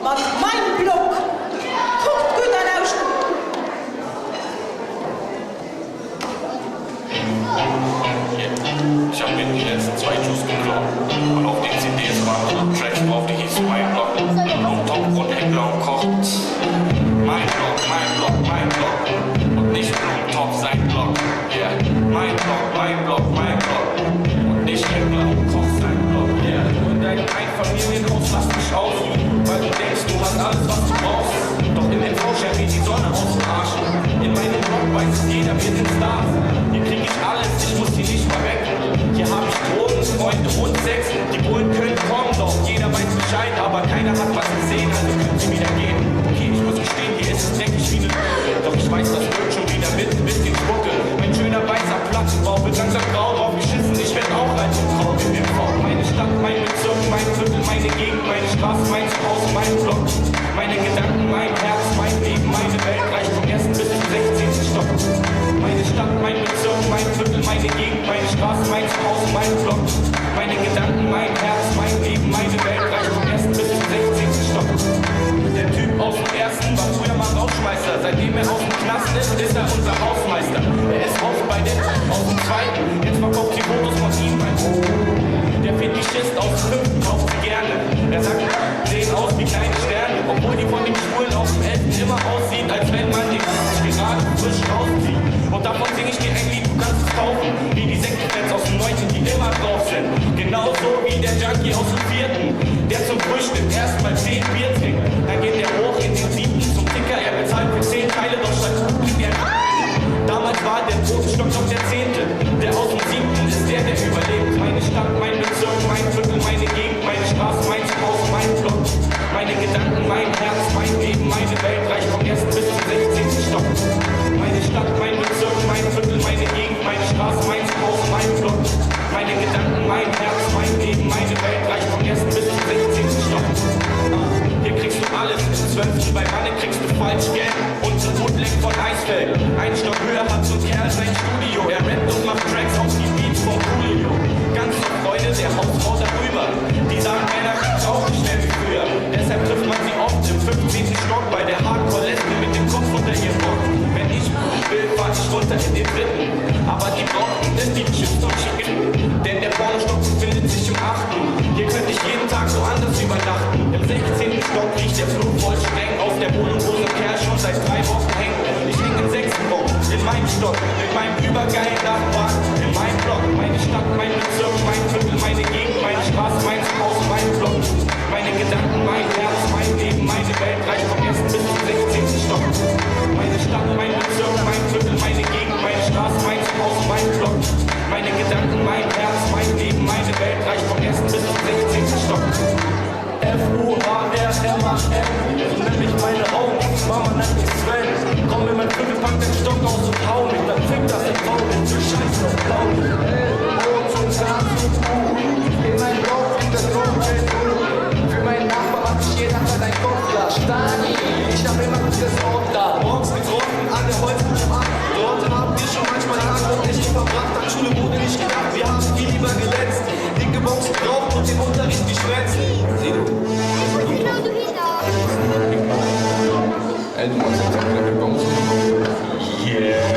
was mein Block. Guckt gut an aus. Ich hab mir die letzten 2 Juice geklaut. Und auf den CDs waren Tracks drauf, die hießen mein Block. Und Top, Heckler und Koch. Mein Block, mein Block, mein Block. Und nicht Top, sein Block. Yeah. Mein Block, mein Block, mein Block. Und nicht Heckler und Koch, sein Block. Yeah. Du in deinem Einfamilienhaus lass dich aus, weil du denkst, du hast alles, was du brauchst. Doch in den Tausch wie die Sonne aus dem Arsch. In meinem Block weiß es jeder, wir sind Stars. Hier krieg ich alles, ich muss hier nicht mal weg. Hier hab ich Drogen, Freunde und Sex. Die Bullen können kommen, doch jeder weiß Bescheid. Aber keiner hat was gesehen, also können sie wieder gehen. Okay, ich muss gestehen, hier ist es dreckig wie eine Höhle. Doch ich weiß, das wird schon wieder mit ein bisschen Spucke. Mein schöner weißer Plattenbau wird langsam grau drauf geschissen. Ich werd auch alt und grau in dem Raum. Meine Stadt, mein Bezirk, mein Viertel, meine Gegend, meine Straße, mein Zuhause, mein Block. Meine Gedanken, mein Herz, mein Leben, meine Welt reicht vom 1. bis zum 16. Stock. Meine Stadt, mein Bezirk, mein Viertel, meine Gegend, meine Straße, mein Zuhause, mein Block. Meine Gedanken, mein Herz, mein Leben, meine Welt reicht vom 1. bis zum 16. Stock. Der Typ aus dem ersten war früher mal Rauschmeister. Seitdem er aus dem Knast ist er unser Hausmeister. Er ist raus bei der aus dem zweiten. Jetzt verkauft die Fotos von ihm beim Der Fetischist aus dem 5. kauft sie gerne. Er sagt, sehen aus wie kleine Sterne. Obwohl die von den Schwulen aus dem 11. immer aussieht, als wenn man den gerade frisch rauszieht. Und davon sing ich dir ein Lied, du kannst es kaufen. Wie die Sektenfans aus dem 9., die immer drauf sind. Genauso wie der Junkie aus dem 4., der zum Frühstück erstmal 10 Bier trinkt. Dann geht er hoch in den 7. zum Ticker. Er bezahlt für 10 Teile, doch statt kriegt er. Damals war der Totenstock noch der 10. Der aus dem 7. ist der überlebt. Meine Stadt, mein Bezirk, mein Viertel, meine Gegend, meine Straße, mein Zuhause, mein Block. Meine Gedanken, mein Herz, mein Leben, meine Welt reicht vom 1. bis zum 16. Stock. Meine Stadt, mein Bezirk, mein Viertel, meine Gegend, meine Straße, mein Zuhause, mein Block. Meine Gedanken, mein Herz, mein Leben, meine Welt reicht vom 1. bis zum 16. Stock. Hier kriegst du alles, im 12. bei Manne kriegst du Falschgeld und ein Bootleg von Eisfeld. Einen Stock höher hat so ein Kerl sein Studio. Er rappt und macht Tracks auf die Beats von Julio. Ganz zur Freude der Hausfrau darüber. Die sagen, Männer riecht auch nicht mehr wie früher. Deshalb trifft man sie oft im 15. Stock bei der Hardcore-Lesbe mit dem Kopf unter ihr Rock. Wenn ich will, fahr ich runter in den 3. Aber die brauchen es, die Chips und Chicken. Denn der Pornostock befindet sich im 8. Hier könnte ich jeden Tag so anders übernachten. Im 16. Stock riecht der Flug voll streng. Auf der Wohnung, wo so ein Kerl schon seit 3 Wochen hängt. Ich häng im 6. Raum, in meinem Stock, mit meinem übergeilen Nachbarn, in meinem Block. Meine Stadt, mein Bezirk, mein Viertel, meine Gegend, meine Straße, mein Zuhause, mein Block. Meine Gedanken, mein Herz, mein Leben, meine Welt reicht vom 1. bis zum 16. Stock. Meine Stadt, mein Bezirk, mein Viertel, meine Gegend, meine Straße, mein Zuhause, mein Block. Meine Gedanken, mein Herz, mein Leben, meine Welt reicht vom 1. bis zum 16. Stock. F-U-A-R-M-A-N, so nenn mich meine Augen, Mama nennt mich Sven. Komm in mein Viertel, pack den Stock aus und hau mich, dann fick das den Bau mit, du Scheiße, blau mich. Und ganz und in meinem Bauch liegt das Goldgeld. Für meinen Nachbar mach ich jeden Tag ein Kopfglas. Stani, ich hab immer gutes Ort da. Morgens getroffen, alle Häuser im Arm. Dort haben wir schon manchmal Tag und nicht verbracht. An Schule wurde nicht gedacht, wir haben viel lieber geletzt. Dicke Box geraucht und den Unterricht geschwänzt. Sido. Ey, du machst jetzt auch wieder mit Bombs. Yeah.